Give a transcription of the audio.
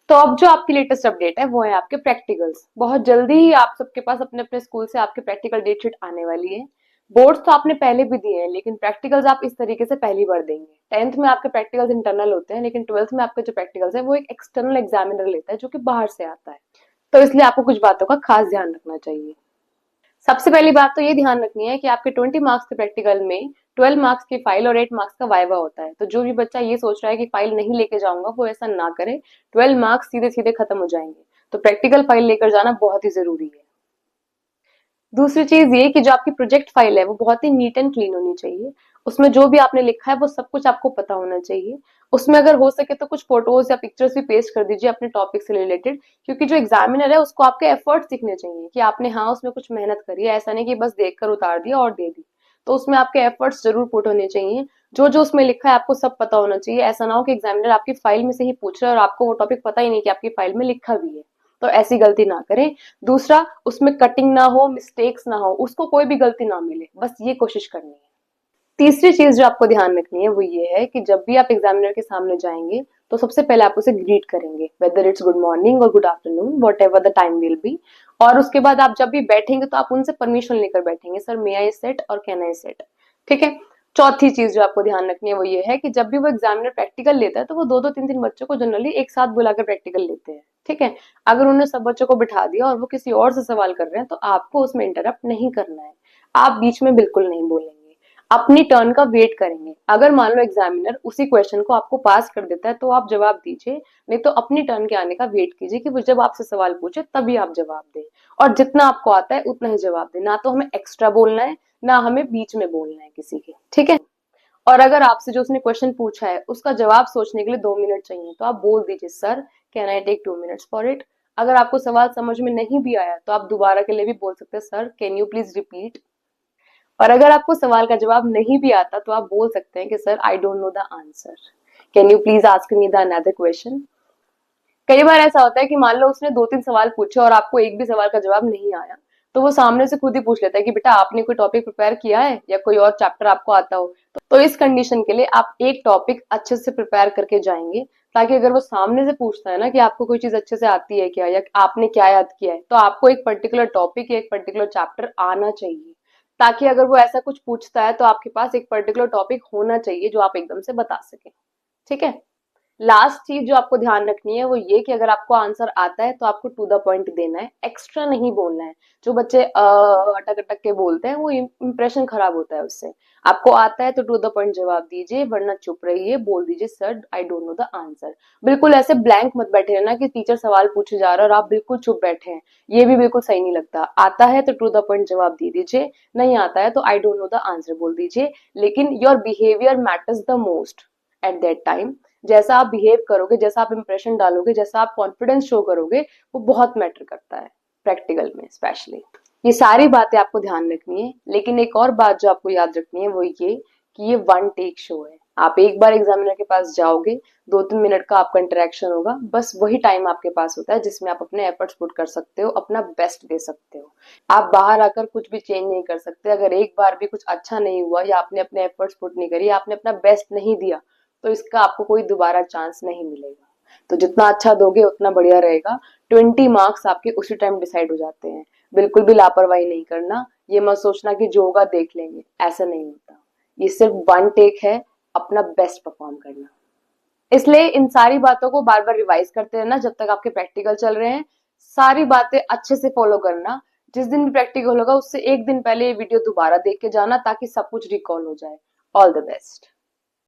तो अब जो आपकी लेटेस्ट अपडेट है वो है आपके प्रैक्टिकल्स। बहुत जल्दी ही आप सबके पास अपने अपने स्कूल से आपके प्रैक्टिकल डेट शीट आने वाली है। बोर्ड्स तो आपने पहले भी दिए हैं, लेकिन प्रैक्टिकल्स आप इस तरीके से पहली बार देंगे। 10th में आपके प्रैक्टिकल्स इंटरनल होते हैं, लेकिन 12th में आपके जो प्रैक्टिकल्स है वो एक एक्सटर्नल एग्जामिनर लेता है जो कि बाहर से आता है। तो इसलिए आपको कुछ बातों का खास ध्यान रखना चाहिए। सबसे पहली बात तो ये ध्यान रखनी है कि आपके 20 मार्क्स के प्रैक्टिकल में 12 मार्क्स की फाइल और 8 मार्क्स का वाइवा होता है। तो जो भी बच्चा ये सोच रहा है कि फाइल नहीं लेके जाऊंगा, वो ऐसा ना करे। 12 मार्क्स सीधे सीधे खत्म हो जाएंगे। तो प्रैक्टिकल फाइल लेकर जाना बहुत ही जरूरी है। दूसरी चीज ये कि जो आपकी प्रोजेक्ट फाइल है वो बहुत ही नीट एंड क्लीन होनी चाहिए। उसमें जो भी आपने लिखा है वो सब कुछ आपको पता होना चाहिए। उसमें अगर हो सके तो कुछ फोटोज या पिक्चर्स भी पेस्ट कर दीजिए अपने टॉपिक से रिलेटेड, क्योंकि जो एग्जामिनर है उसको आपके एफर्ट्स दिखने चाहिए कि आपने हाँ उसमें कुछ मेहनत करी है। ऐसा नहीं कि बस देखकर उतार दिया और दे दी। तो उसमें आपके एफर्ट्स जरूर पुट होने चाहिए। जो जो उसमें लिखा है आपको सब पता होना चाहिए। ऐसा ना हो कि एग्जामिनर आपकी फाइल में से ही पूछ रहा है और आपको वो टॉपिक पता ही नहीं कि आपकी फाइल में लिखा भी है। तो ऐसी गलती ना करें। दूसरा, उसमें कटिंग ना हो, मिस्टेक्स ना हो, उसको कोई भी गलती ना मिले, बस ये कोशिश करनी है। तीसरी चीज जो आपको ध्यान रखनी है वो ये है कि जब भी आप एग्जामिनर के सामने जाएंगे तो सबसे पहले आप उसे ग्रीट करेंगे, वेदर इट्स गुड मॉर्निंग और good afternoon, what ever the time will be. और उसके बाद आप जब भी बैठेंगे तो आप उनसे परमिशन लेकर बैठेंगे, सर मे आई सेट और कैन आई सेट। ठीक है। चौथी चीज जो आपको ध्यान रखनी है वो ये है कि जब भी वो एग्जामिनर प्रैक्टिकल लेता है तो वो दो दो तीन तीन बच्चों को जनरली एक साथ बुलाकर प्रैक्टिकल लेते हैं। ठीक है। अगर उन्होंने सब बच्चों को बिठा दिया और वो किसी और से सवाल कर रहे हैं तो आपको उसमें इंटरप्ट नहीं करना है। आप बीच में बिल्कुल नहीं बोलेंगे। अपनी टर्न का वेट करेंगे। अगर मान लो एग्जामिनर उसी क्वेश्चन को आपको पास कर देता है तो आप जवाब दीजिए, नहीं तो अपनी टर्न के आने का वेट कीजिए कि वो जब आपसे सवाल पूछे तभी आप जवाब दें। और जितना आपको आता है उतना ही जवाब दें। ना तो हमें एक्स्ट्रा बोलना है, ना हमें बीच में बोलना है किसी के। ठीक है। और अगर आपसे जो उसने क्वेश्चन पूछा है उसका जवाब सोचने के लिए 2 मिनट चाहिए तो आप बोल दीजिए, sir can I take 2 minutes for it. अगर आपको सवाल समझ में नहीं भी आया तो आप दोबारा के लिए भी बोल सकते हैं, sir can you please repeat. और अगर आपको सवाल का जवाब नहीं भी आता तो आप बोल सकते हैं कि sir I don't know the answer, can you please ask me the another question. कई बार ऐसा होता है कि मान लो उसने दो तीन सवाल पूछे और आपको एक भी सवाल का जवाब नहीं आया, तो वो सामने से खुद ही पूछ लेता है कि बेटा आपने कोई टॉपिक प्रिपेयर किया है या कोई और चैप्टर आपको आता हो। तो इस कंडीशन के लिए आप एक टॉपिक अच्छे से प्रिपेयर करके जाएंगे, ताकि अगर वो सामने से पूछता है ना कि आपको कोई चीज अच्छे से आती है क्या या आपने क्या याद किया है, तो आपको एक पर्टिकुलर टॉपिक या एक पर्टिकुलर चैप्टर आना चाहिए। ताकि अगर वो ऐसा कुछ पूछता है तो आपके पास एक पर्टिकुलर टॉपिक होना चाहिए जो आप एकदम से बता सकें। ठीक है। लास्ट चीज जो आपको ध्यान रखनी है वो ये कि अगर आपको आंसर आता है तो आपको टू द पॉइंट देना है, एक्स्ट्रा नहीं बोलना है। जो बच्चे अटक अटक के बोलते हैं वो इंप्रेशन खराब होता है उससे। आपको आता है तो टू द पॉइंट जवाब दीजिए, वरना चुप रहिए, बोल दीजिए sir I don't know the answer. बिल्कुल ऐसे ब्लैंक मत बैठे रहना कि टीचर सवाल पूछे जा रहा है और आप बिल्कुल चुप बैठे हैं। ये भी बिल्कुल सही नहीं लगता। आता है तो टू द पॉइंट जवाब दे दीजिए, नहीं आता है तो I don't know the answer बोल दीजिए। लेकिन your behaviour matters the most at that time. जैसा आप बिहेव करोगे, जैसा आप इंप्रेशन डालोगे, जैसा आप कॉन्फिडेंस शो करोगे, वो बहुत मैटर करता है प्रैक्टिकल में स्पेशली। ये सारी बातें आपको ध्यान रखनी है। लेकिन एक और बात जो आपको याद रखनी है वो ये कि ये वन टेक शो है। आप एक बार एग्जामिनर के पास जाओगे, 2-3 मिनट का आपका इंटरेक्शन होगा, बस वही टाइम आपके पास होता है जिसमें आप अपने एफर्ट्स पुट कर सकते हो, अपना बेस्ट दे सकते हो। आप बाहर आकर कुछ भी चेंज नहीं कर सकते। अगर एक बार भी कुछ अच्छा नहीं हुआ या आपने अपने एफर्ट्स पुट नहीं करी, आपने अपना बेस्ट नहीं दिया, तो इसका आपको कोई दोबारा चांस नहीं मिलेगा। तो जितना अच्छा दोगे उतना बढ़िया रहेगा। 20 मार्क्स आपके उसी टाइम डिसाइड हो जाते हैं। बिल्कुल भी लापरवाही नहीं करना। ये मत सोचना कि जो होगा देख लेंगे, ऐसा नहीं होता। ये सिर्फ वन टेक है, अपना बेस्ट परफॉर्म करना। इसलिए इन सारी बातों को बार बार रिवाइज करते रहना जब तक आपके प्रैक्टिकल चल रहे हैं। सारी बातें अच्छे से फॉलो करना। जिस दिन भी प्रैक्टिकल होगा उससे एक दिन पहले ये वीडियो दोबारा देख के जाना ताकि सब कुछ रिकॉल हो जाए। All the best.